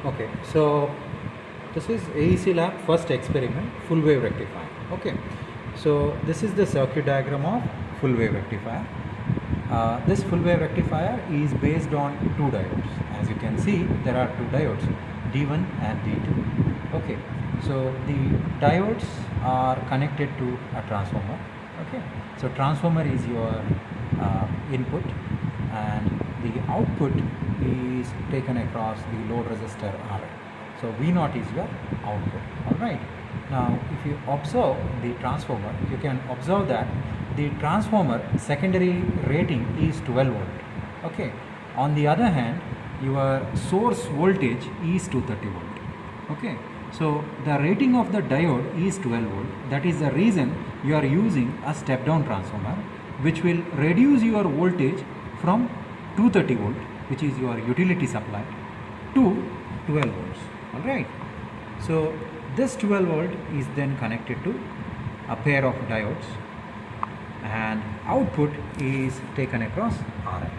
Okay, so this is AEC lab first experiment, full wave rectifier. Okay, so this is the circuit diagram of full wave rectifier. This full wave rectifier is based on two diodes. As you can see, there are two diodes, D1 and D2. Okay, so the diodes are connected to a transformer. Okay, so transformer is your input, and the output is taken across the load resistor RL. So V0 is your output. Alright. Now if you observe the transformer, you can observe that the transformer secondary rating is 12 volt. Okay. On the other hand, your source voltage is 230 volt. Okay. So the rating of the diode is 12 volt. That is the reason you are using a step down transformer, which will reduce your voltage from 230 volt, which is your utility supply, to 12 volts. Alright. So this 12 volt is then connected to a pair of diodes, and output is taken across RL.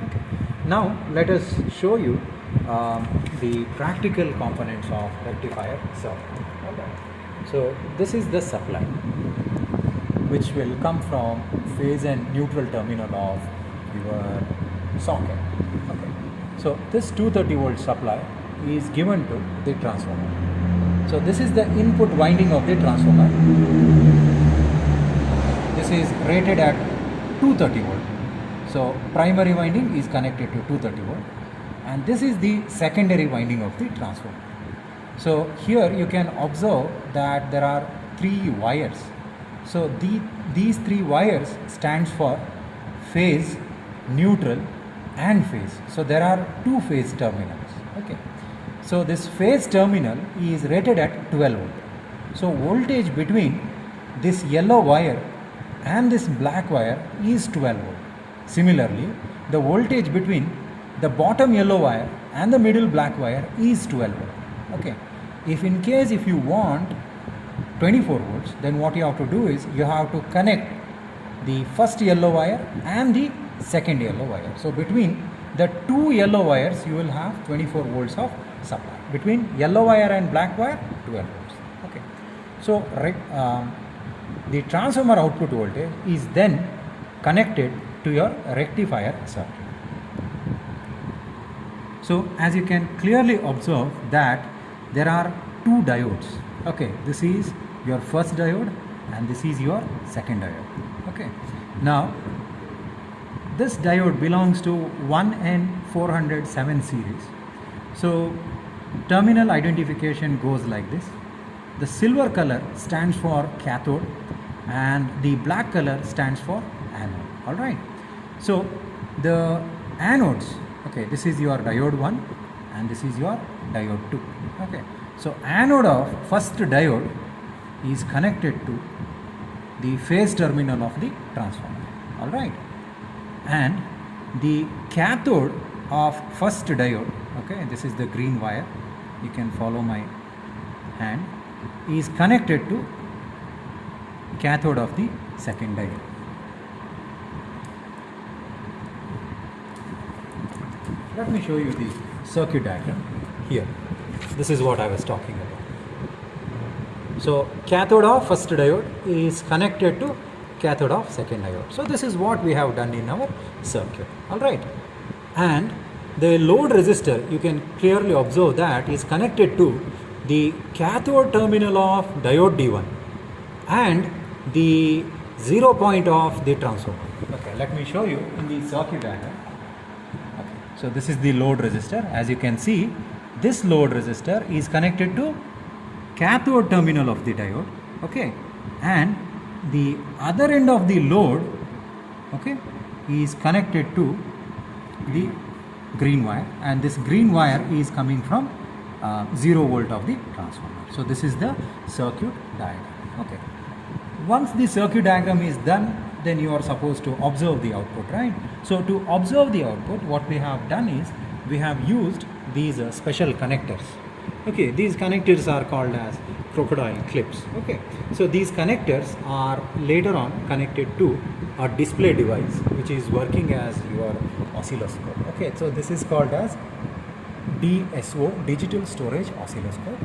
Okay. Now let us show you the practical components of rectifier circuit. Okay. So this is the supply, which will come from phase and neutral terminal of your socket. Okay. So this 230 volt supply is given to the transformer. So this is the input winding of the transformer. This is rated at 230 volt. So primary winding is connected to 230 volt, and this is the secondary winding of the transformer. So here you can observe that there are three wires. So these three wires stands for phase, neutral and phase. So there are two phase terminals. Okay. So this phase terminal is rated at 12 volt. So voltage between this yellow wire and this black wire is 12 volt. Similarly, the voltage between the bottom yellow wire and the middle black wire is 12 volt. Okay. If you want 24 volts, then what you have to do is you have to connect the first yellow wire and the second yellow wire. So between the two yellow wires you will have 24 volts of supply. Between yellow wire and black wire, 12 volts. Okay. So the transformer output voltage is then connected to your rectifier circuit. So as you can clearly observe that there are two diodes. Okay, this is your first diode and this is your second diode. Okay. Now this diode belongs to 1N407 series. So terminal identification goes like this. The silver color stands for cathode and the black color stands for anode. Alright. So the anodes, okay, this is your diode 1 and this is your diode 2. Okay. So anode of first diode is connected to the phase terminal of the transformer. Alright. And the cathode of first diode, okay, this is the green wire, you can follow my hand, is connected to cathode of the second diode. Let me show you the circuit diagram here. This is what I was talking about. So cathode of first diode is connected to cathode of second diode. So this is what we have done in our circuit. Alright. And the load resistor, you can clearly observe that is connected to the cathode terminal of diode D1 and the 0 point of the transformer. Okay, let me show you in the circuit diagram. Okay. So this is the load resistor. As you can see, this load resistor is connected to cathode terminal of the diode. Okay. And the other end of the load, okay, is connected to the green wire, and this green wire is coming from 0 volt of the transformer. So this is the circuit diagram. Okay. Once the circuit diagram is done, then you are supposed to observe the output, right? So to observe the output, what we have done is we have used these special connectors. Okay, these connectors are called as crocodile clips. Okay, so these connectors are later on connected to a display device which is working as your oscilloscope. Okay, so this is called as DSO, digital storage oscilloscope.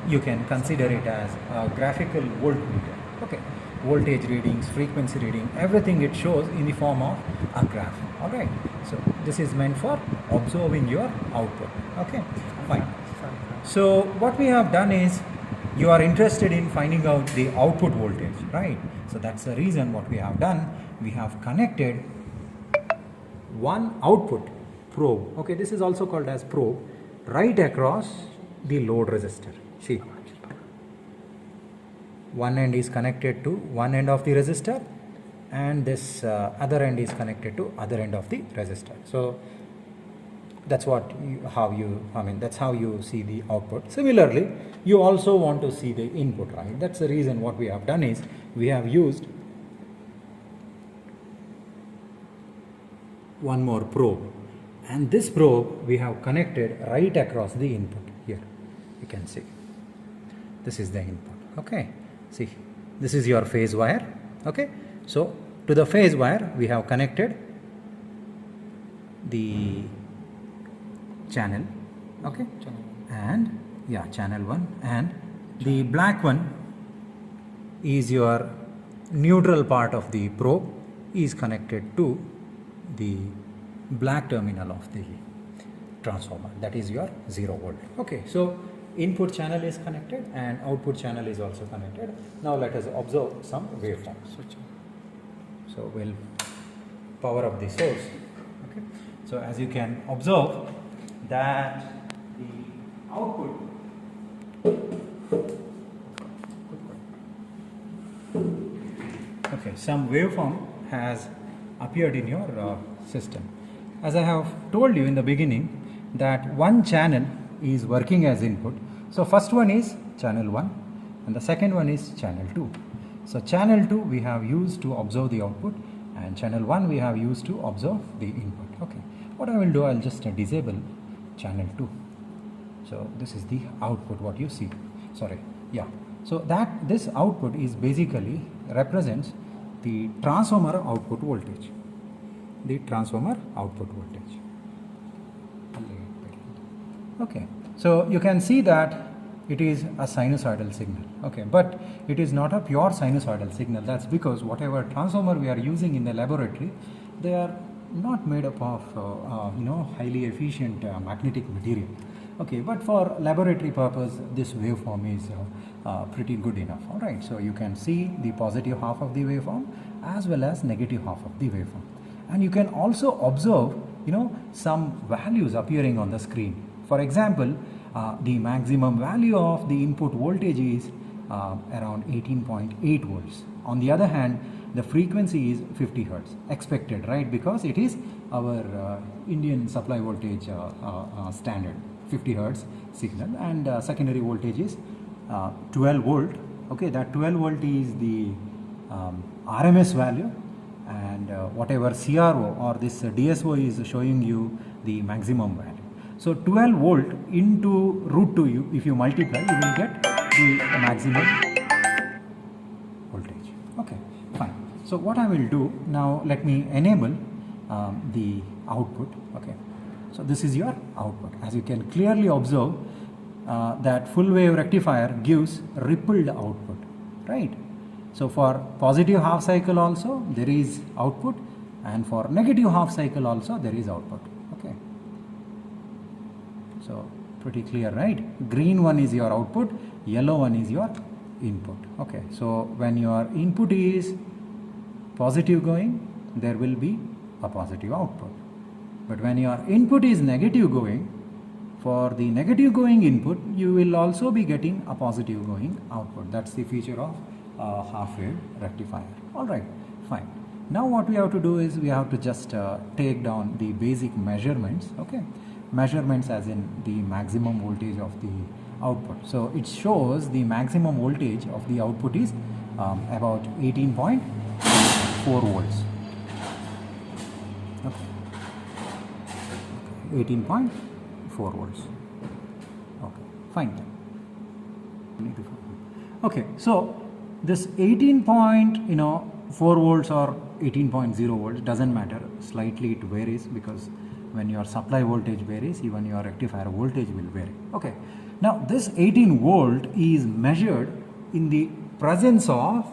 You can consider it as a graphical voltmeter. Okay, voltage readings, frequency reading, everything it shows in the form of a graph. All right. So this is meant for observing your output. Okay, fine. So what we have done is, you are interested in finding out the output voltage, right? So that's the reason what we have done. We have connected one output probe. Okay, this is also called as probe, right across the load resistor. See, one end is connected to one end of the resistor, and this other end is connected to other end of the resistor. So that's that's how you see the output. Similarly, you also want to see the input, right? That's the reason what we have done is, we have used one more probe, and this probe we have connected right across the input. Here you can see this is the input. Okay, see, this is your phase wire. Okay, so to the phase wire we have connected the channel. Okay, and yeah, channel 1, and the black one is your neutral part of the probe, is connected to the black terminal of the transformer, that is your 0 volt. Okay, so input channel is connected and output channel is also connected. Now let us observe some waveforms. So we'll power up the source. Okay, so as you can observe that the output some waveform has appeared in your system. As I have told you in the beginning, that one channel is working as input. So first one is channel 1 and the second one is channel 2. So channel 2 we have used to observe the output, and channel 1 we have used to observe the input. Okay, what I will do, I'll just disable channel 2. So this is the output what you see. So that this output is basically represents the transformer output voltage. Okay, so you can see that it is a sinusoidal signal. Okay, but it is not a pure sinusoidal signal. That's because whatever transformer we are using in the laboratory, they are not made up of highly efficient magnetic material. Okay, but for laboratory purpose, this waveform is pretty good enough. All right, so you can see the positive half of the waveform as well as negative half of the waveform, and you can also observe some values appearing on the screen. For example, the maximum value of the input voltage is around 18.8 volts. On the other hand, the frequency is 50 hertz, expected, right? Because it is our Indian supply voltage standard 50 hertz signal, and secondary voltage is 12 volt. Okay, that 12 volt is the RMS value, and whatever CRO or this DSO is showing you the maximum value. So 12 volt into root 2, if you multiply, you will get the maximum voltage. Okay, fine. So what I will do now, let me enable the output. Okay, so this is your output. As you can clearly observe, that full wave rectifier gives rippled output, right? So for positive half cycle also there is output, and for negative half cycle also there is output. Okay, so pretty clear, right? Green one is your output, yellow one is your input. Okay, so when your input is positive going, there will be a positive output, but when your input is negative going, for the negative going input you will also be getting a positive going output. That's the feature of half wave rectifier. All right, fine. Now what we have to do is, we have to just take down the basic measurements. Okay, measurements as in the maximum voltage of the output. So it shows the maximum voltage of the output is about 18.4 volts. Okay, 18.4 volts. Okay, fine. Okay, so this 18.4 volts or 18.0 volts doesn't matter. Slightly it varies because when your supply voltage varies, even your rectifier voltage will vary. Okay. Now this 18 volt is measured in the presence of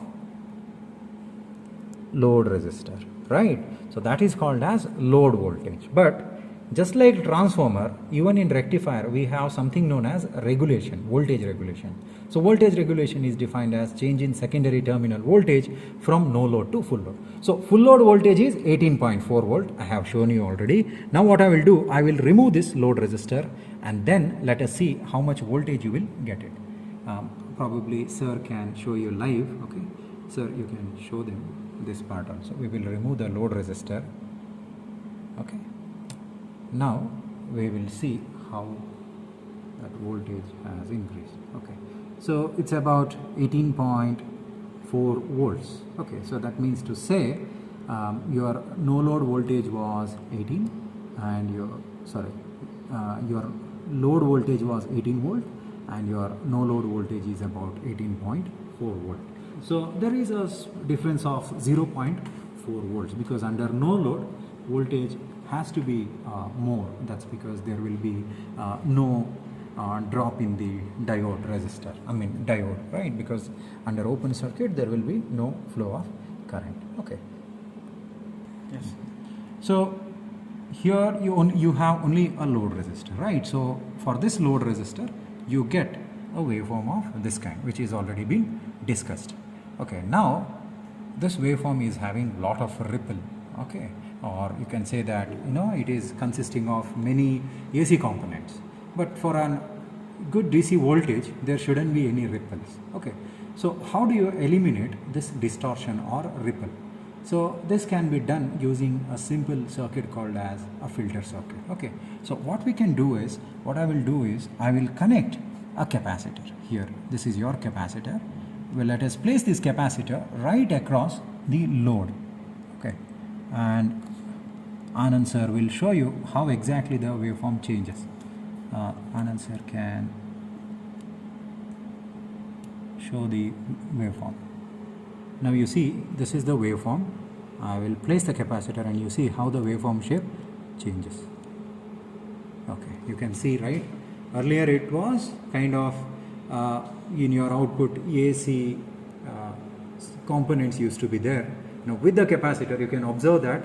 load resistor, right? So that is called as load voltage. But just like transformer, even in rectifier we have something known as regulation, voltage regulation. So voltage regulation is defined as change in secondary terminal voltage from no load to full load. So full load voltage is 18.4 volt. I have shown you already. Now what I will do, I will remove this load resistor and then let us see how much voltage you will get it. Probably sir can show you live. Okay, sir, you can show them this part also. We will remove the load resistor. Okay, now we will see how that voltage has increased. Okay, so it's about 18.4 volts. Okay, so that means to say your no load voltage was 18 and your load voltage was 18 volt and your no load voltage is about 18.4 volt. So there is a difference of 0.4 volts because under no load voltage has to be more. That's because there will be no drop in the diode resistor, diode, right? Because under open circuit there will be no flow of current. Okay. Yes. So here you have only a load resistor, right? So for this load resistor you get a waveform of this kind, which is already been discussed. Okay, now this waveform is having lot of ripple. Okay, or you can say that it is consisting of many AC components, but for a good DC voltage there shouldn't be any ripples. Okay, so how do you eliminate this distortion or ripple? So this can be done using a simple circuit called as a filter circuit. Okay, so what we can do is, what I will do is I will connect a capacitor here. This is your capacitor. Well, let us place this capacitor right across the load. Okay, and Anand sir will show you how exactly the waveform changes. Anand sir can show the waveform. Now you see this is the waveform. I will place the capacitor and you see how the waveform shape changes. Okay, you can see, right? Earlier it was kind of in your output AC components used to be there. Now with the capacitor you can observe that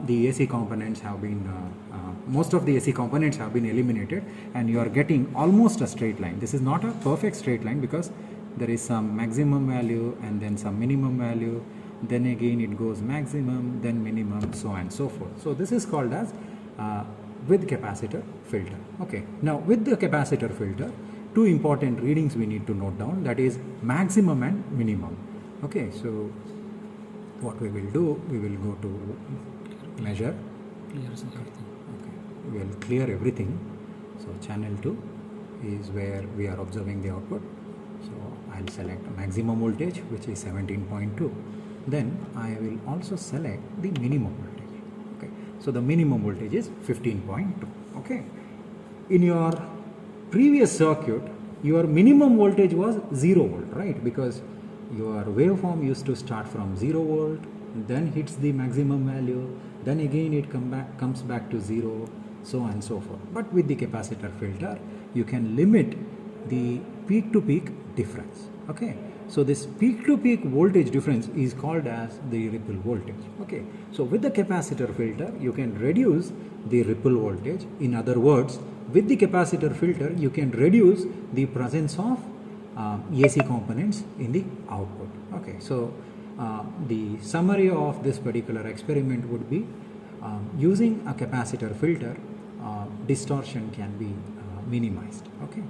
the AC components have been most of the AC components have been eliminated and you are getting almost a straight line. This is not a perfect straight line because there is some maximum value and then some minimum value, then again it goes maximum, then minimum, so on and so forth. So this is called as with capacitor filter. Okay, now with the capacitor filter, two important readings we need to note down, that is maximum and minimum. Okay, so what we will do, we will go to measure. Okay, we will clear everything. So channel 2 is where we are observing the output. So I'll select maximum voltage, which is 17.2. Then I will also select the minimum voltage. Okay, so the minimum voltage is 15.2. Okay, in your previous circuit your minimum voltage was 0 volt, right? Because your waveform used to start from 0 volt, then hits the maximum value, then again it comes back to 0, so on and so forth. But with the capacitor filter you can limit the peak to peak difference. Okay, so this peak to peak voltage difference is called as the ripple voltage. Okay, so with the capacitor filter you can reduce the ripple voltage. In other words, with the capacitor filter you can reduce the presence of AC components in the output. Okay, so the summary of this particular experiment would be using a capacitor filter distortion can be minimized. Okay,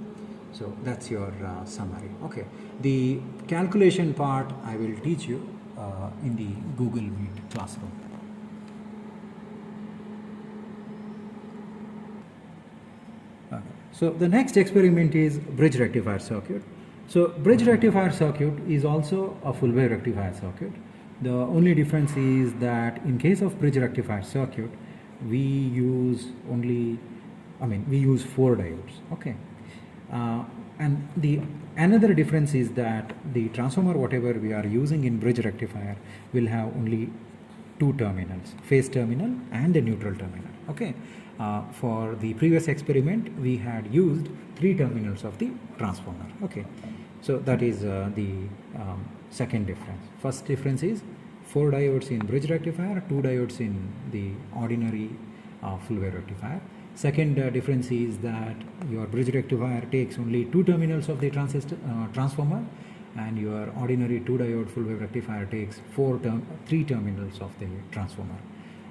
so that's your summary. Okay, the calculation part I will teach you in the Google Meet classroom. Okay. So the next experiment is bridge rectifier circuit. So bridge rectifier circuit is also a full wave rectifier circuit. The only difference is that in case of bridge rectifier circuit we use only, we use 4 diodes. Okay, and the another difference is that the transformer whatever we are using in bridge rectifier will have only 2 terminals, phase terminal and a neutral terminal. Okay, for the previous experiment we had used 3 terminals of the transformer. Okay, so that is the second difference. First difference is 4 diodes in bridge rectifier, 2 diodes in the ordinary full wave rectifier. Second difference is that your bridge rectifier takes only 2 terminals of the transformer, and your ordinary 2 diode full wave rectifier takes 3 terminals of the transformer.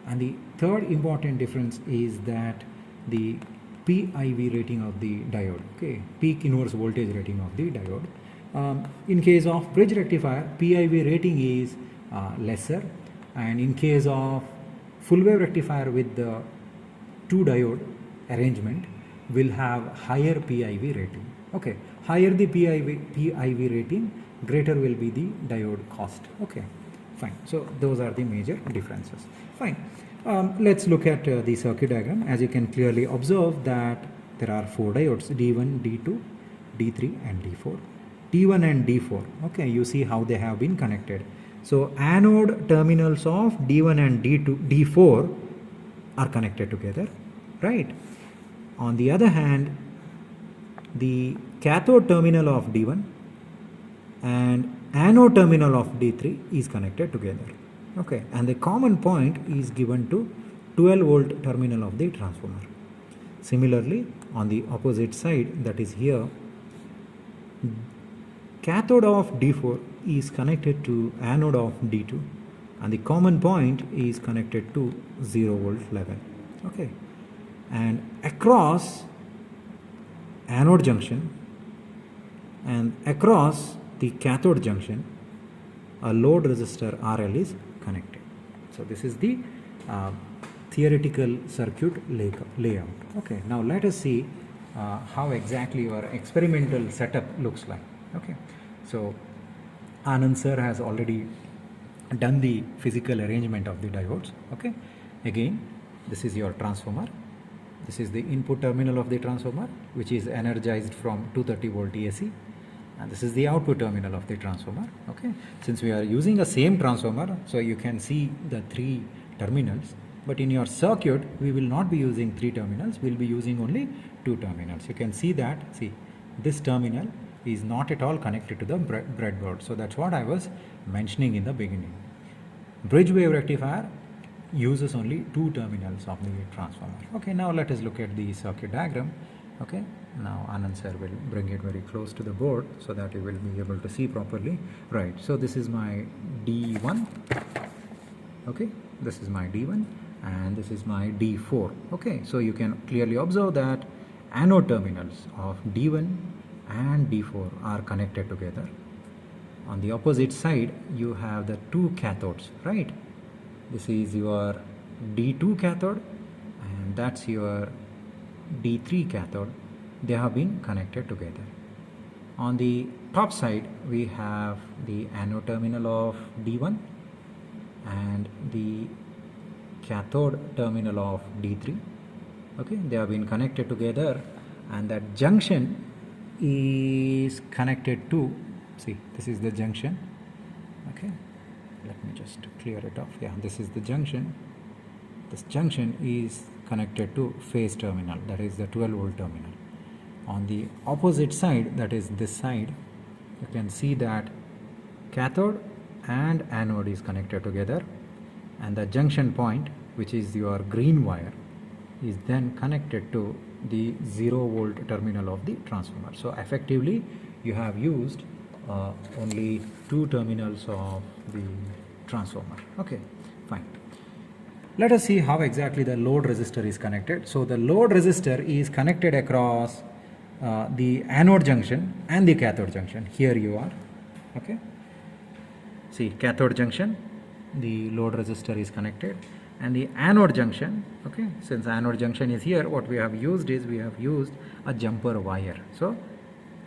And the third important difference is that the PIV rating of the diode, okay, peak inverse voltage rating of the diode. In case of bridge rectifier, PIV rating is lesser, and in case of full wave rectifier with the 2 diode arrangement will have higher PIV rating. Okay, higher the PIV rating, greater will be the diode cost. Okay, fine. So those are the major differences. Fine. Let's look at the circuit diagram. As you can clearly observe that there are 4 diodes, D1, D2, D3 and D4. D1 and D4, okay, you see how they have been connected. So anode terminals of D1 and D4 are connected together, right? On the other hand, the cathode terminal of D1 and anode terminal of D3 is connected together. Okay, and the common point is given to 12 volt terminal of the transformer. Similarly, on the opposite side, that is here, cathode of D4 is connected to anode of D2, and the common point is connected to 0 volt level. Okay, and across anode junction and across the cathode junction, a load resistor RL is connected. So this is the theoretical circuit layout. Okay, now let us see how exactly your experimental setup looks like. Okay, so Anand sir has already done the physical arrangement of the diodes. Okay, again, this is your transformer. This is the input terminal of the transformer, which is energized from 230 volt AC, and this is the output terminal of the transformer. Okay, since we are using a same transformer, so you can see the 3 terminals, but in your circuit we will not be using 3 terminals, we will be using only 2 terminals. You can see that, see, this terminal is not at all connected to the breadboard. So that's what I was mentioning in the beginning. Bridge wave rectifier uses only 2 terminals of the transformer. Okay, now let us look at the circuit diagram. Okay, now Anand sir will bring it very close to the board so that you will be able to see properly. Right, so this is my D1. Okay, this is my D1 and this is my D4. Okay, so you can clearly observe that anode terminals of D1 and D4 are connected together. On the opposite side, you have the 2 cathodes, right? This is your D2 cathode and that's your D3 cathode. They have been connected together. On the top side, we have the anode terminal of D1 and the cathode terminal of D3. Okay, they have been connected together, and that junction is connected to, see, this is the junction. Okay, let me just clear it off. Yeah, this is the junction. This junction is connected to phase terminal, that is the 12 volt terminal. On the opposite side, that is this side, you can see that cathode and anode is connected together, and the junction point, which is your green wire, is then connected to the 0 volt terminal of the transformer. So effectively you have used only 2 terminals of the transformer. Okay, fine. Let us see how exactly the load resistor is connected. So the load resistor is connected across the anode junction and the cathode junction. Here you are. Okay, see, cathode junction, the load resistor is connected, and the anode junction, okay, since anode junction is here, what we have used is we have used a jumper wire. So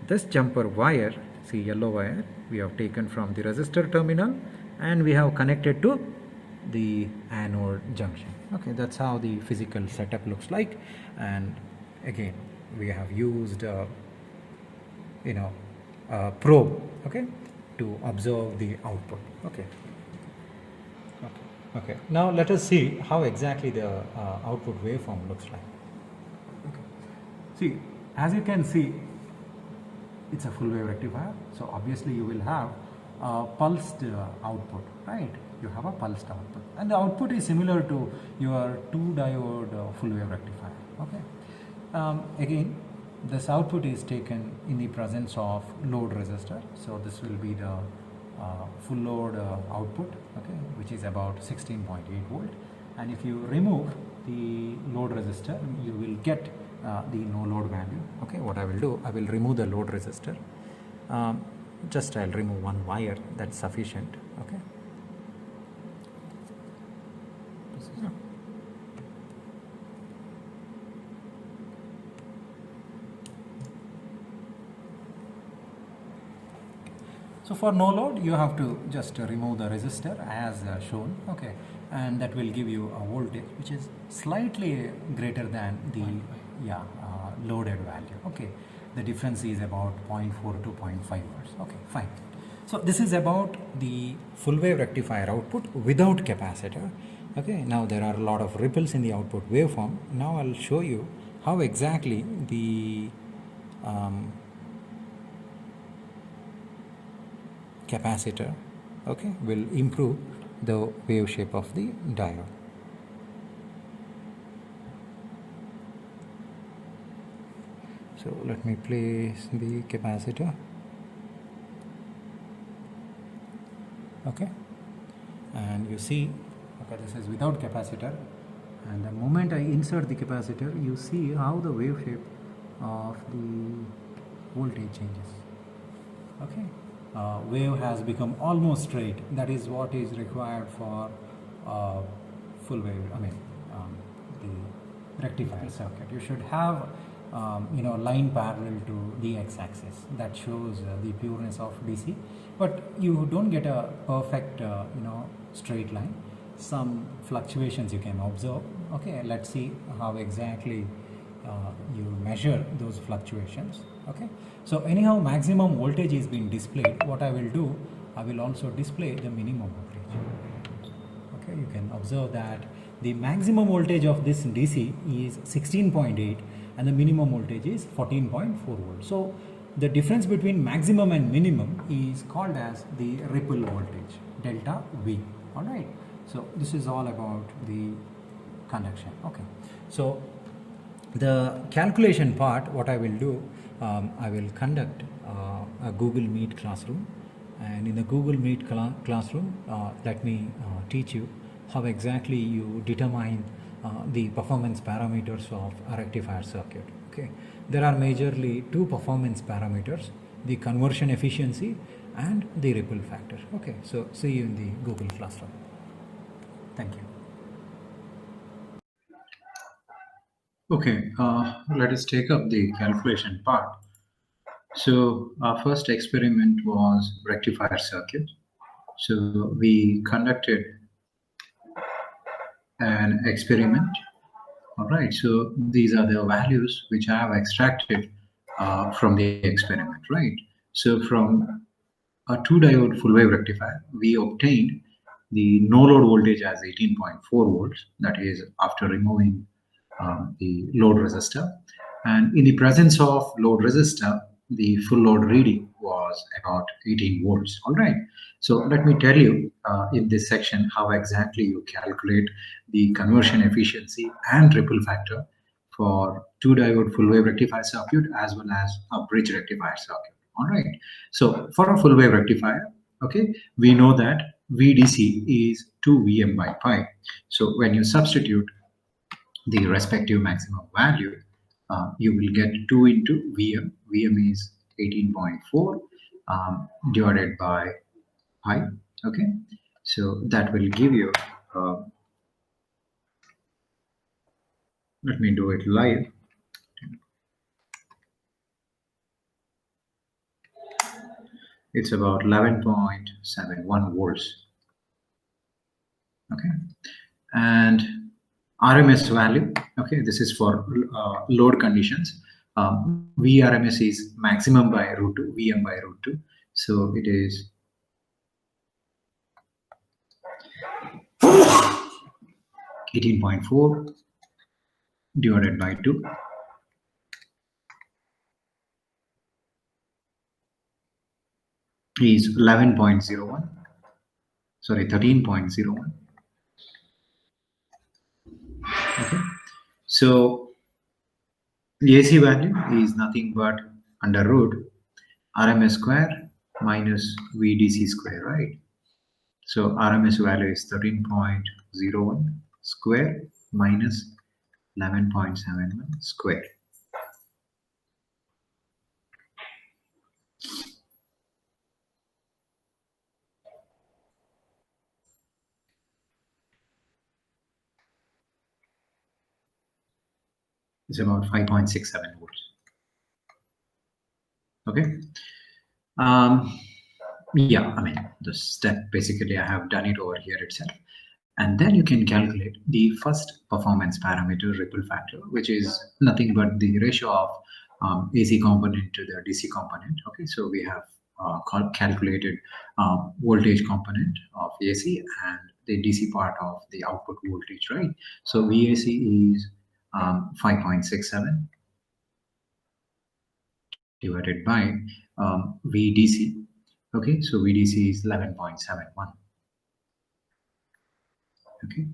this jumper wire, see, yellow wire, we have taken from the resistor terminal and we have connected to the anode junction. Okay, that's how the physical setup looks like. And again, we have used a probe, okay, to observe the output. Okay. Okay. Okay, now let us see how exactly the output waveform looks like. Okay. See, as you can see, it's a full wave rectifier, so obviously you will have pulsed output, right? You have a pulsed output, and the output is similar to your 2-diode full wave rectifier. Okay. Again, this output is taken in the presence of load resistor, so this will be the full load output, okay, which is about 16.8 volt, and if you remove the load resistor, you will get the no load value. Okay, what I will do, I will remove the load resistor. Just I'll remove one wire, that's sufficient. Okay. So for no load, you have to just remove the resistor as shown, okay, and that will give you a voltage which is slightly greater than the loaded value. Okay, the difference is about 0.4 to 0.5 volts. Okay, fine. So this is about the full wave rectifier output without capacitor. Okay, now there are a lot of ripples in the output waveform. Now I'll show you how exactly the capacitor, okay, will improve the wave shape of the diode. So let me place the capacitor. Okay, and you see, okay, this is without capacitor, and the moment I insert the capacitor, you see how the wave shape of the voltage changes. Okay, wave has become almost straight. That is what is required for full wave, the rectifier circuit. You should have line parallel to the x-axis. That shows the pureness of DC, but you don't get a perfect straight line. Some fluctuations you can observe. Okay, let's see how exactly you measure those fluctuations. Okay, so anyhow, maximum voltage is being displayed. What I will do, I will also display the minimum voltage. Okay, you can observe that the maximum voltage of this DC is 16.8 and the minimum voltage is 14.4 volts. So the difference between maximum and minimum is called as the ripple voltage, delta V. All right, so this is all about the conduction. Okay, so the calculation part, what I will do, I will conduct a Google Meet classroom, and in the Google Meet classroom, let me teach you how exactly you determine the performance parameters of a rectifier circuit. Okay, there are majorly two performance parameters: the conversion efficiency and the ripple factor. Okay, so see you in the Google classroom. Thank you. Okay, let us take up the calculation part. So our first experiment was rectifier circuit. So we conducted an experiment. All right, so these are the values which I have extracted from the experiment, right? So from a 2-diode full wave rectifier, we obtained the no load voltage as 18.4 volts, that is after removing the load resistor. And in the presence of load resistor, the full load reading was about 18 volts. All right. So let me tell you in this section how exactly you calculate the conversion efficiency and ripple factor for 2-diode full wave rectifier circuit as well as a bridge rectifier circuit. All right. So for a full wave rectifier, okay, we know that VDC is 2 Vm by pi. So when you substitute the respective maximum value, you will get 2 into Vm. Vm is 18.4 divided by pi. Okay, so that will give you, let me do it live. It's about 11.71 volts. Okay, and RMS value, okay, this is for load conditions. Vrms is maximum by root 2, Vm by root 2. So it is 18.4 divided by 2 is 11.01. Sorry, 13.01. Okay, so the AC value is nothing but under root Rms square minus VDC square, right? So Rms value is 13.01 square minus 11.71 square. It's about 5.67 volts. Okay. Yeah, I mean, the step basically I have done it over here itself. And then you can calculate the first performance parameter, ripple factor, which is nothing but the ratio of AC component to the DC component. Okay, so we have calculated voltage component of AC and the DC part of the output voltage, right? So VAC is 5.67 divided by VDC. Okay, so VDC is 11.71. Okay,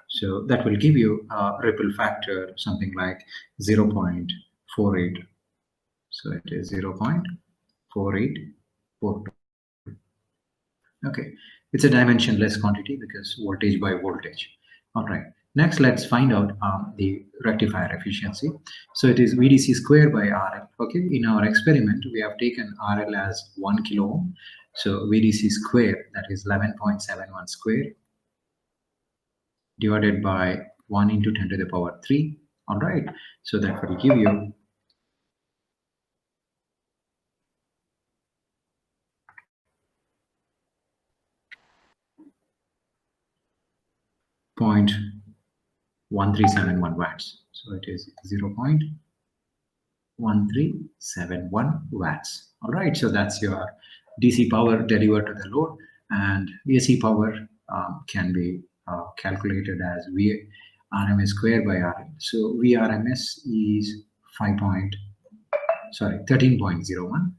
so that will give you a ripple factor something like 0.48. So it is 0.4842. Okay, it's a dimensionless quantity because voltage by voltage. All right, next let's find out the rectifier efficiency. So it is VDC square by RL. Okay, in our experiment we have taken RL as 1 kilo ohm. So VDC square, that is 11.71 square divided by 1 into 10 to the power 3. All right, so that will give you 0.1371 watts. So it is 0.1371 watts. All right, so that's your DC power delivered to the load, and AC power can be calculated as Rms square by RL. So Vrms is 13.01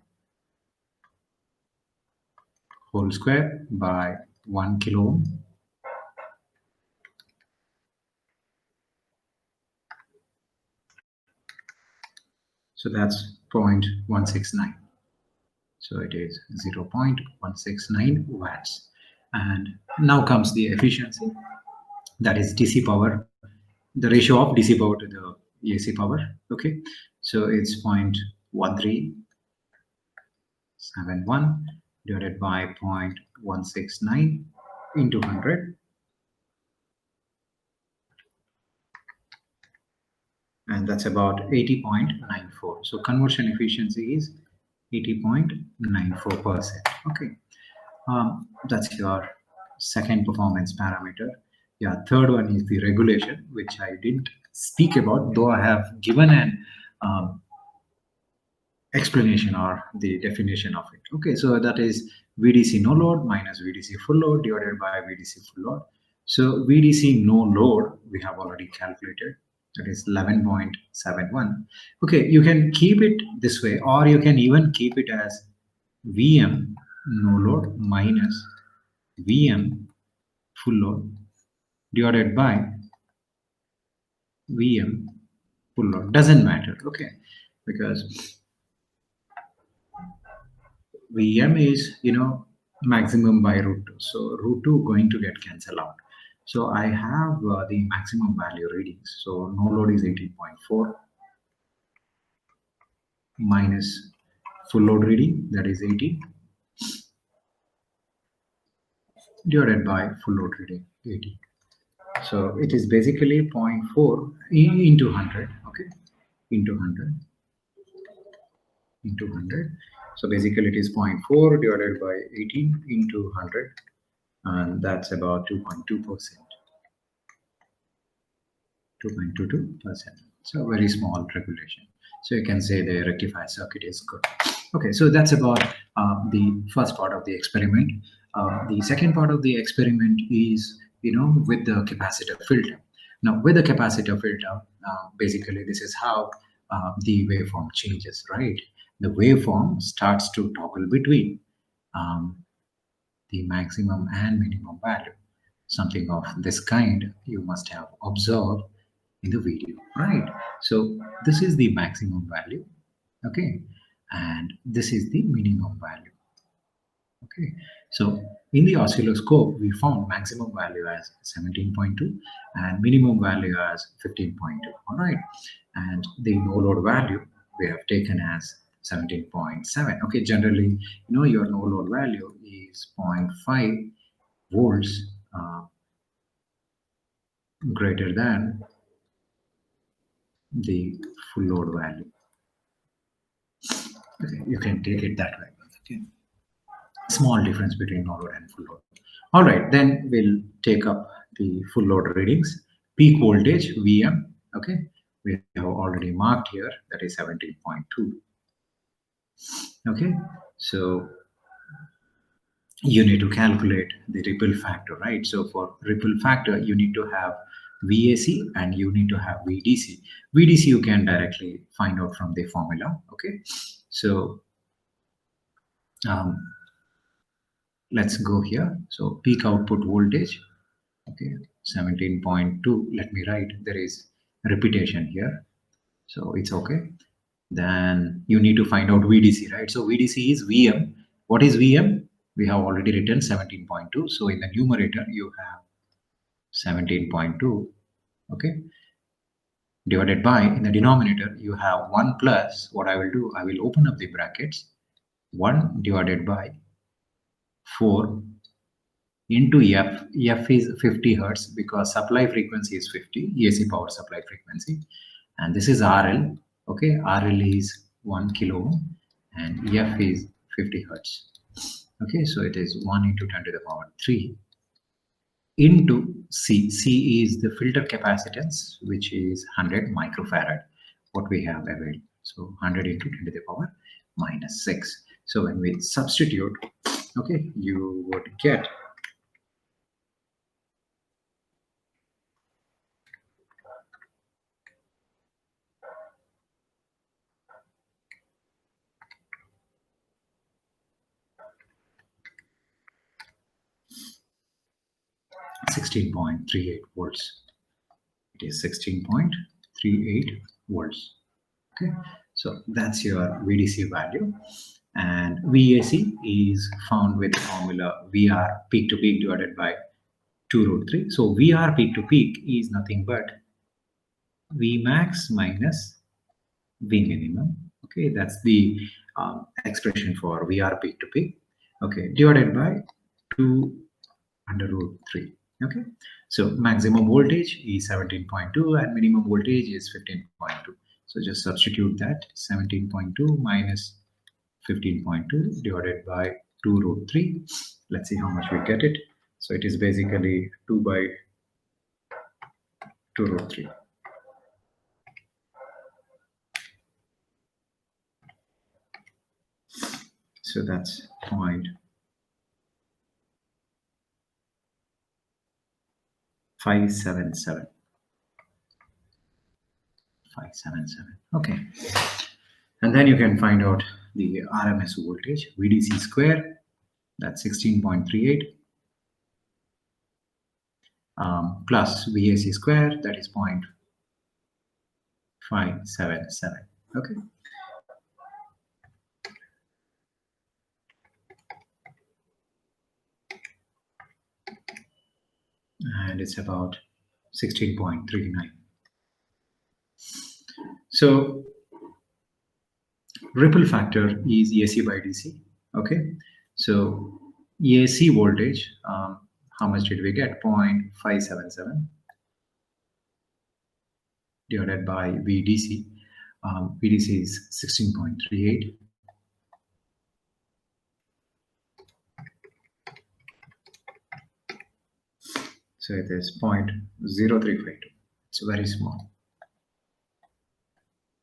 whole square by 1 kilo ohm. So that's 0.169. So it is 0.169 watts. And now comes the efficiency, that is DC power, the ratio of DC power to the AC power. Okay, so it's 0.1371 divided by 0.169 into 100. And that's about 80.94. So conversion efficiency is 80.94%. Okay, that's your second performance parameter. Yeah, third one is the regulation, which I didn't speak about, though I have given an explanation or the definition of it. Okay, so that is VDC no load minus VDC full load divided by VDC full load. So VDC no load we have already calculated, that is 11.71. Okay, you can keep it this way, or you can even keep it as VM no load minus VM full load divided by VM full load. Doesn't matter, okay, because VM is, maximum by root 2. So root 2 going to get cancelled out. So I have the maximum value readings. So no load is 18.4 minus full load reading, that is 80, divided by full load reading, 80. So it is basically 0.4 into 100, okay, into 100, into 100. So basically it is 0.4 divided by 18 into 100, and that's about 2.2%. 2.22%. So very small regulation. So you can say the rectifier circuit is good. Okay, so that's about the first part of the experiment. The second part of the experiment is, with the capacitor filter. Now, with the capacitor filter, basically this is how the waveform changes, right? The waveform starts to toggle between um, the maximum and minimum value. Something of this kind you must have observed in the video, right? So this is the maximum value, okay, and this is the minimum value. Okay, so in the oscilloscope, we found maximum value as 17.2 and minimum value as 15.2. All right, and the no load value we have taken as 17.7. Okay, generally, your no load value is 0.5 volts greater than the full load value. Okay, you can take it that way. Okay, small difference between no load and full load. All right, then we'll take up the full load readings. Peak voltage Vm, okay, we have already marked here, that is 17.2. Okay, so you need to calculate the ripple factor, right? So for ripple factor, you need to have VAC and you need to have VDC. VDC you can directly find out from the formula, okay? So let's go here. So peak output voltage, okay, 17.2. Let me write, there is repetition here, so it's okay. Then you need to find out VDC, right? So VDC is Vm. What is Vm? We have already written 17.2. So in the numerator you have 17.2, okay, divided by, in the denominator you have 1 plus, what I will do, I will open up the brackets, 1 divided by 4 into F. F is 50 hertz because supply frequency is 50, AC power supply frequency, and this is RL. Okay, RL is 1 kilo ohm and F is 50 hertz. Okay, so it is 1 into 10 to the power 3 into C. C is the filter capacitance, which is 100 microfarad, what we have available. So 100 into 10 to the power minus 6. So when we substitute, okay, you would get 16.38 volts. It is 16.38 volts. Okay, so that's your VDC value, and VAC is found with the formula VR peak to peak divided by 2 root 3. So VR peak to peak is nothing but V max minus V minimum. Okay, that's the expression for VR peak to peak. Okay, divided by 2 under root 3. Okay, so maximum voltage is 17.2 and minimum voltage is 15.2. So just substitute that, 17.2 minus 15.2 divided by 2 root 3. Let's see how much we get it. So it is basically 2 by 2 root 3. So that's 0.577. 577. Okay, and then you can find out the RMS voltage, VDC square, that's 16.38, plus VAC square, that is 0.577. Okay, and it's about 16.39. So ripple factor is AC by DC. Okay, so AC voltage, how much did we get? 0.577 divided by VDC. VDC is 16.38. So it is 0.0352. It's very small.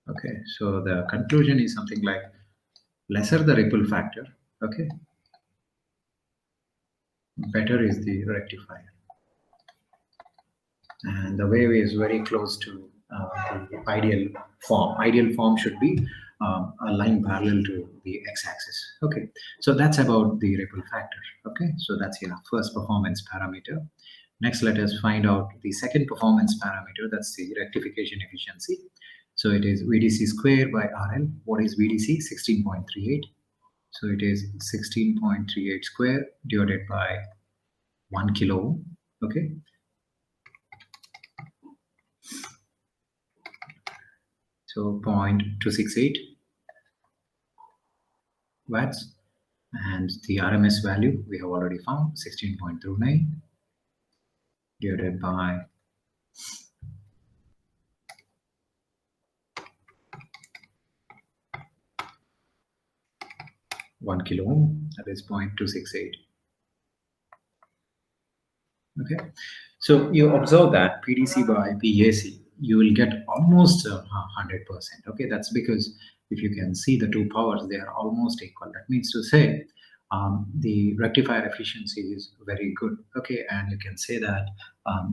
Okay, so the conclusion is something like lesser the ripple factor, okay, better is the rectifier, and the wave is very close to the ideal form. Ideal form should be a line parallel to the x-axis. Okay, so that's about the ripple factor. Okay, so that's your first performance parameter. Next, let us find out the second performance parameter. That's the rectification efficiency. So it is VDC square by RL. What is VDC? 16.38. So it is 16.38 square divided by 1 kilo ohm. Okay, so 0.268 watts, and the RMS value we have already found, 16.29 divided by 1 kilo ohm, that is 0.268. Okay, so you observe that PDC by PAC, you will get almost 100%. Okay, that's because if you can see the two powers, they are almost equal. That means to say the rectifier efficiency is very good. Okay, and you can say that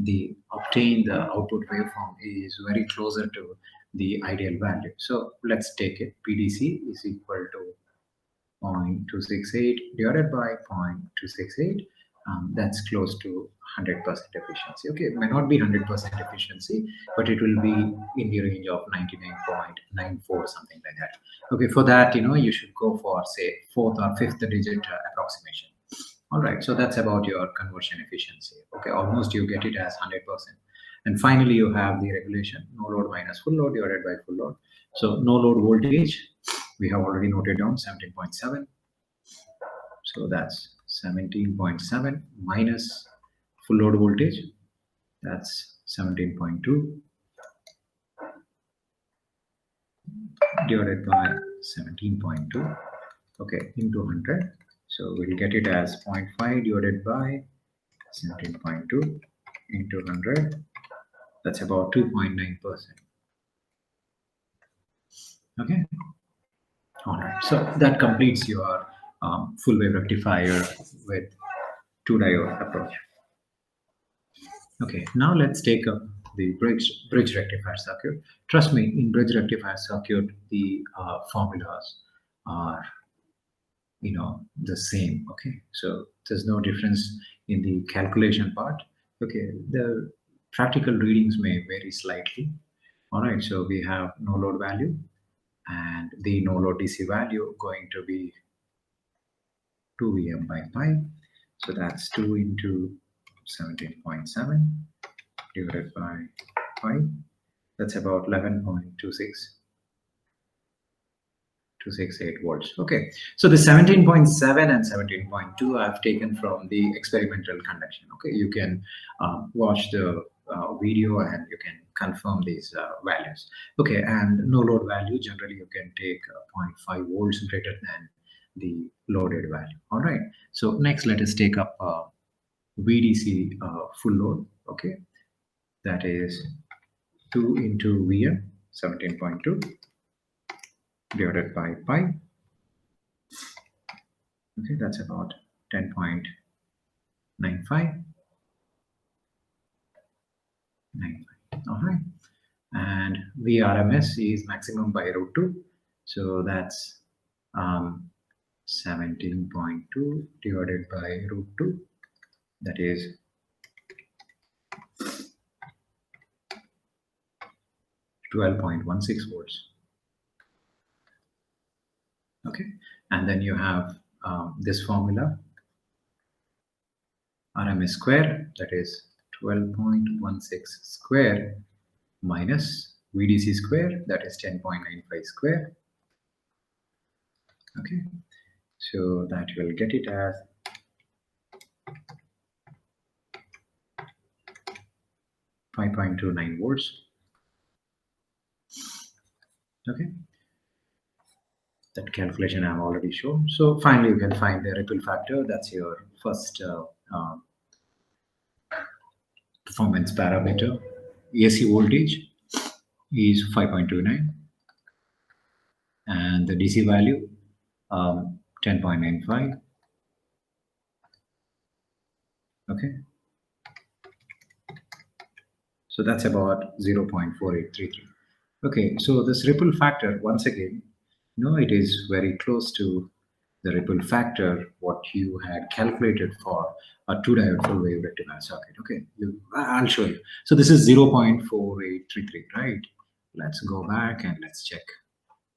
the obtained output waveform is very closer to the ideal value. So let's take it. PDC is equal to 0.268 divided by 0.268. That's close to 100% efficiency. Okay, it may not be 100% efficiency, but it will be in the range of 99.94, something like that. Okay, for that, you should go for, say, fourth or fifth digit approximation. All right, so that's about your conversion efficiency. Okay, almost you get it as 100%. And finally, you have the regulation, no load minus full load divided by full load. So no load voltage, we have already noted down 17.7. So that's 17.7 minus full load voltage, that's 17.2 divided by 17.2, okay, into 100. So we'll get it as 0.5 divided by 17.2 into 100. That's about 2.9%. Okay. All right. So that completes your full wave rectifier with two diode approach. Okay. Now let's take up the bridge rectifier circuit. Trust me, in bridge rectifier circuit, the formulas are the same. Okay, so there's no difference in the calculation part. Okay, the practical readings may vary slightly. All right, so we have no load value, and the no load DC value going to be 2 Vm by pi. So that's 2 into 17.7 divided by pi. That's about 11.268 volts. Okay, so the 17.7 and 17.2 I've taken from the experimental conduction. Okay, you can watch the video and you can confirm these values. Okay, and no load value, generally you can take 0.5 volts greater than the loaded value. All right, so next let us take up VDC full load. Okay, that is 2 into Vm 17.2 divided by pi. Okay, that's about 10.95. All right, and Vrms is maximum by root 2, so that's 17.2 divided by root 2, that is 12.16 volts. Okay, and then you have this formula, Rms square, that is 12.16 square minus VDC square, that is 10.95 square. Okay, so that will get it as 5.29 volts. Okay, that calculation I've already shown. So finally you can find the ripple factor. That's your first performance parameter. AC voltage is 5.29 and the DC value 10.95. Okay, so that's about 0.4833. Okay, so this ripple factor, once again, it is very close to the ripple factor what you had calculated for a two diode full wave rectifier circuit. Okay, I'll show you. So this is 0.4833, right? Let's go back and let's check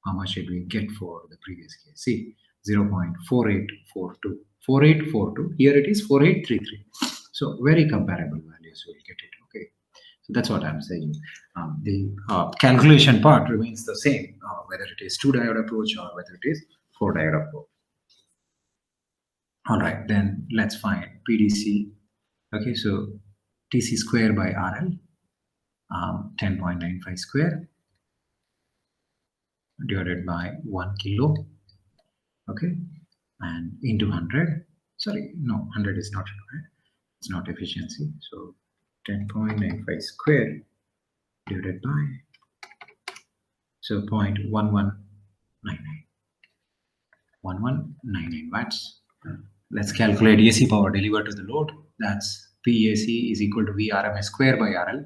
how much did we get for the previous case. See, 0.4842. 4842. Here it is 4833. So very comparable values will get it. Okay. So that's what I'm saying. The calculation part remains the same, whether it is two diode approach or whether it is four diode approach. All right, then let's find PDC. Okay, so TC square by RL, 10.95 square divided by 1 kilo. Okay, and into 100. Sorry, no, 100 is not required. It's not efficiency. So 10.95 square divided by, so 0.1199. 1199 watts. Let's calculate AC power delivered to the load. That's PAC is equal to V RMS square by RL.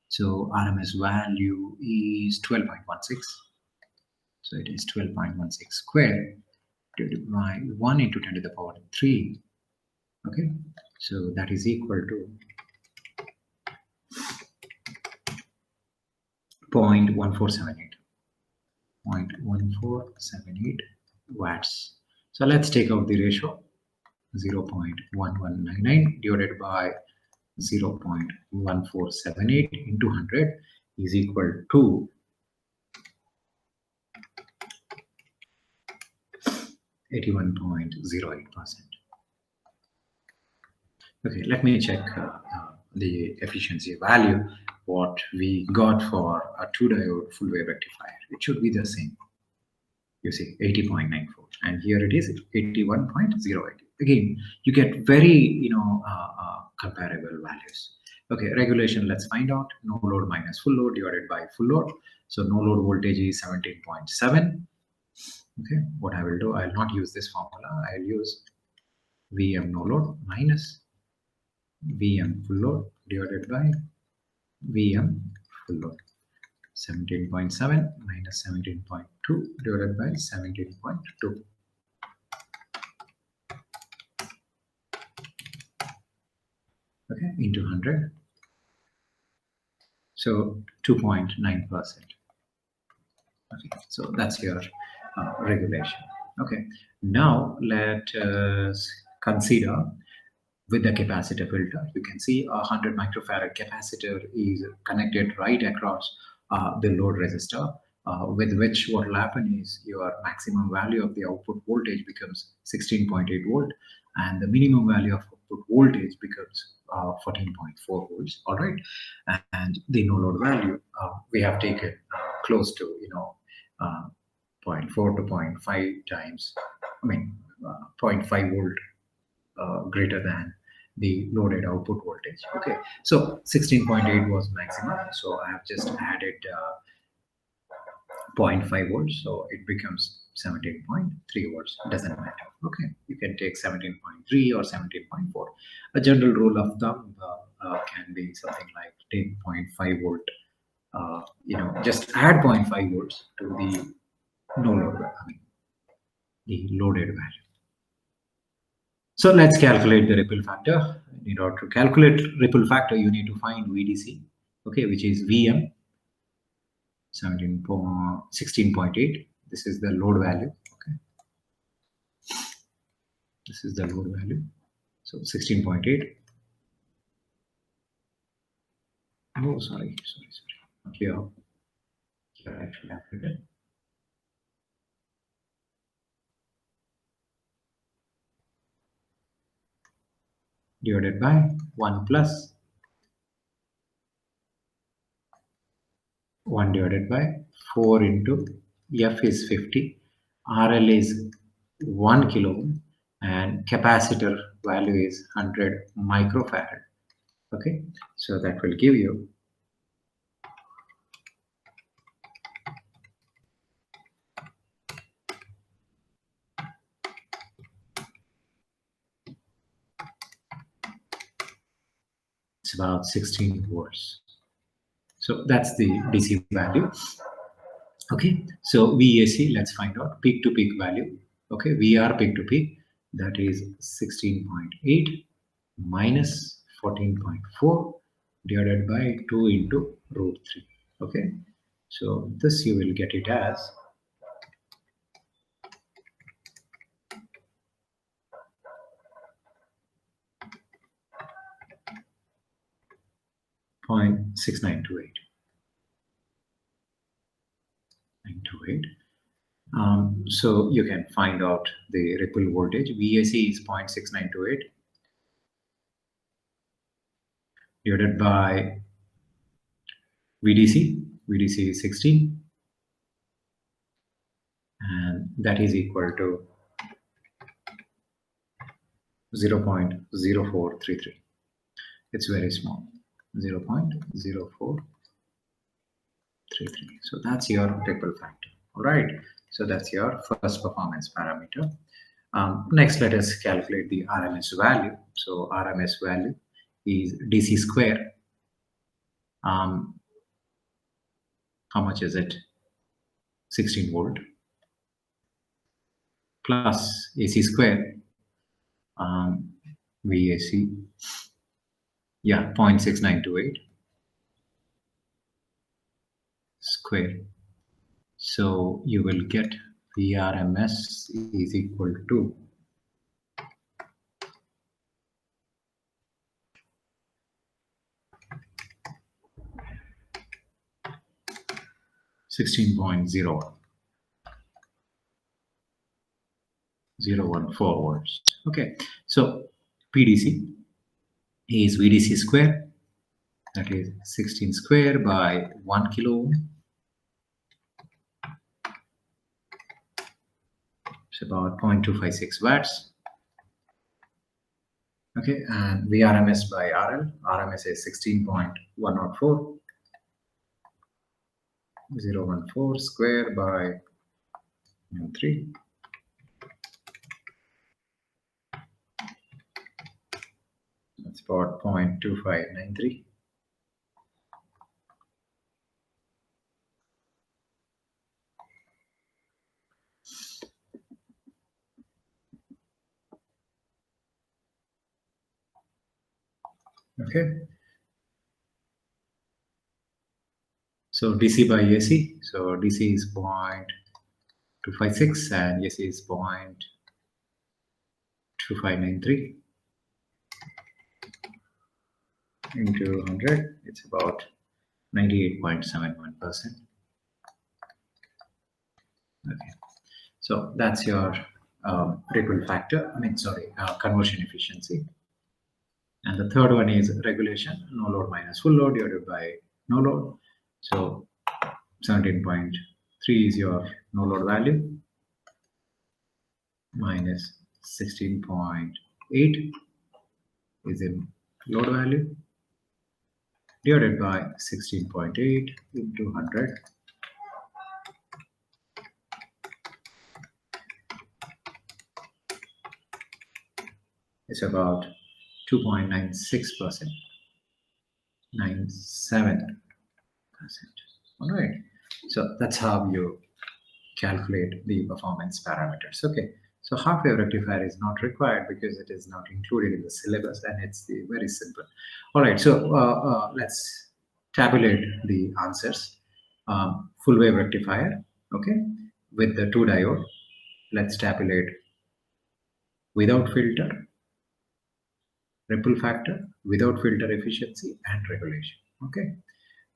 So RMS value is 12.16. So it is 12.16 square divided by 1 into 10 to the power 3. Okay, so that is equal to 0.1478. 0.1478 watts. So let's take out the ratio. 0.1199 divided by 0.1478 into 100 is equal to 81.08%. Okay, let me check the efficiency value what we got for a two diode full wave rectifier. It should be the same. You see 80.94, and here it is 81.08. Again, you get very comparable values. Okay, regulation, let's find out. No load minus full load divided by full load. So no load voltage is 17.7. Okay, what I will do, I will not use this formula. I will use VM no load minus VM full load divided by VM full load. 17.7 minus 17.2 divided by 17.2. Okay, into 100. So 2.9%. Okay, so that's your regulation. Okay, now let us consider with the capacitor filter. You can see a 100 microfarad capacitor is connected right across the load resistor, with which what will happen is your maximum value of the output voltage becomes 16.8 volt, and the minimum value of output voltage becomes 14.4 volts. All right, and the no load value we have taken close to 0.4 to 0.5 times. 0.5 volt greater than the loaded output voltage. Okay, so 16.8 was maximum, so I have just added 0.5 volts, so it becomes 17.3 volts. Doesn't matter. Okay, you can take 17.3 or 17.4. A general rule of thumb can be something like take 0.5 volt. Just add 0.5 volts to the no load, the loaded value. So let's calculate the ripple factor. In order to calculate ripple factor, you need to find VDC, okay, which is VM 16.8. This is the load value. Okay, this is the load value. So 16.8. Oh, sorry. Here actually I have it. Divided by 1 plus 1 divided by 4 into F is 50, RL is 1 kilo ohm, and capacitor value is 100 microfarad. Okay, so that will give you about 16 volts. So that's the DC value. Okay, so VAC, let's find out peak to peak value. Okay, VR peak to peak, that is 16.8 minus 14.4 divided by 2 into root 3. Okay, so this you will get it as 0.6928. So you can find out the ripple voltage. VAC is 0.6928 divided by VDC. VDC is 16, and that is equal to 0.0433. It's very small, 0.0433. So that's your ripple factor. All right. So that's your first performance parameter. Next, let us calculate the RMS value. So RMS value is DC square. How much is it? 16 volt plus AC square. VAC, yeah, 0.6928 square. So you will get VRMS is equal to 16.014 volts. Okay, so PDC is VDC square, that is 16 square by 1 kilo ohm. It's about 0.256 watts. Okay, and VRMS by RL. RMS is 16.104. 0.14 square by 3. That's about 0.2593. Okay. So DC by AC. So DC is 0.256 and AC is 0.2593 into 100. It's about 98.71%. Okay. So that's your ripple factor. Conversion efficiency. And the third one is regulation, no load minus full load divided by no load. So 17.3 is your no load value minus 16.8 is in load value divided by 16.8 into 100. It's about 2.96%, 97%. All right. So that's how you calculate the performance parameters. Okay. So half-wave rectifier is not required because it is not included in the syllabus, and it's very simple. All right. So let's tabulate the answers. Full wave rectifier. Okay. With the 2 diode, let's tabulate without filter, ripple factor, without filter efficiency, and regulation. Okay.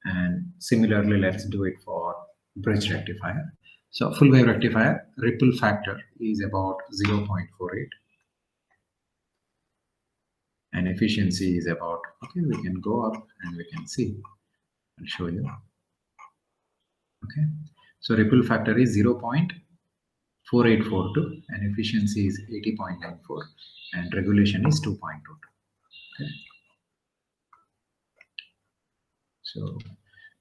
And similarly, let's do it for bridge rectifier. So full wave rectifier, ripple factor is about 0.48 and efficiency is about, okay, we can go up and we can see. I'll show you. Okay, so ripple factor is 0.4842 and efficiency is 80.94 and regulation is 2.22. Okay. So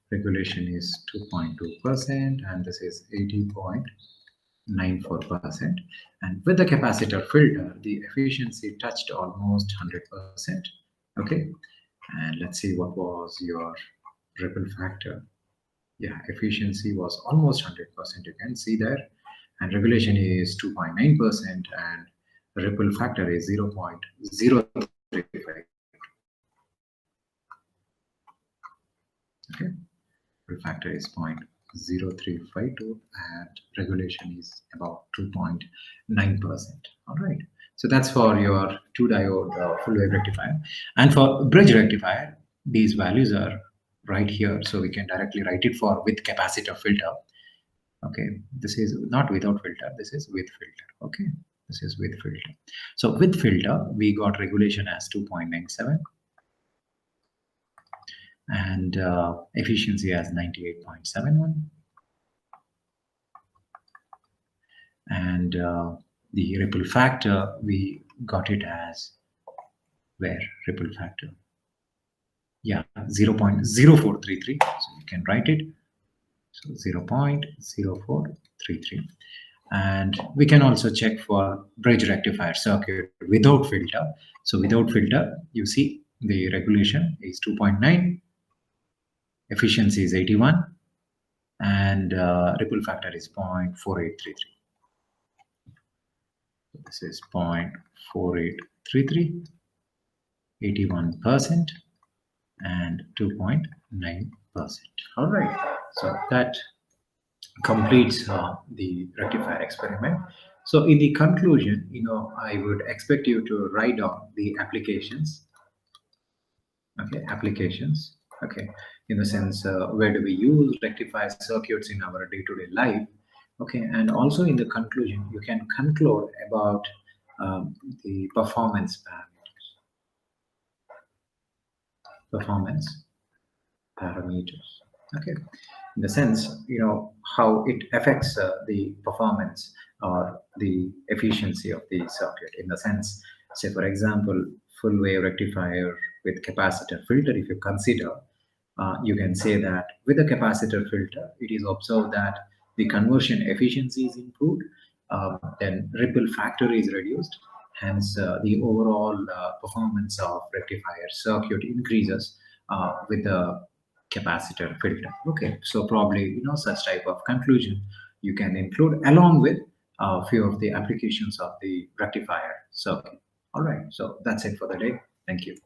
regulation is 2.2% and this is 80.94%. And with the capacitor filter, the efficiency touched almost 100%. Okay, And let's see what was your ripple factor. Yeah, efficiency was almost 100%. You can see there, and regulation is 2.9%, and ripple factor is 0.035. Okay, ripple factor is 0.0352, and regulation is about 2.9%. All right. So that's for your two diode full wave rectifier. And for bridge rectifier, these values are right here. So we can directly write it for with capacitor filter. Okay, this is not without filter, this is with filter. Okay, this is with filter. So with filter, we got regulation as 2.97 and efficiency as 98.71. And the ripple factor, we got it as where ripple factor, yeah, 0.0433. So you can write it, so 0.0433. And we can also check for bridge rectifier circuit without filter. So without filter, you see the regulation is 2.9, efficiency is 81, and ripple factor is 0.4833. This is 0.4833, 81%, and 2.9%. All right, so that completes the rectifier experiment. So in the conclusion, I would expect you to write down the applications. Okay, applications. Okay, in the sense where do we use rectifier circuits in our day-to-day life. Okay, and also in the conclusion, you can conclude about the performance parameters. Okay, in the sense, how it affects the performance or the efficiency of the circuit. In the sense, say for example, full wave rectifier with capacitor filter, if you consider, you can say that with a capacitor filter, it is observed that the conversion efficiency is improved, then ripple factor is reduced, hence the overall performance of rectifier circuit increases with the capacitor filter. Okay, so probably such type of conclusion you can include along with a few of the applications of the rectifier circuit. All right, so that's it for the day. Thank you.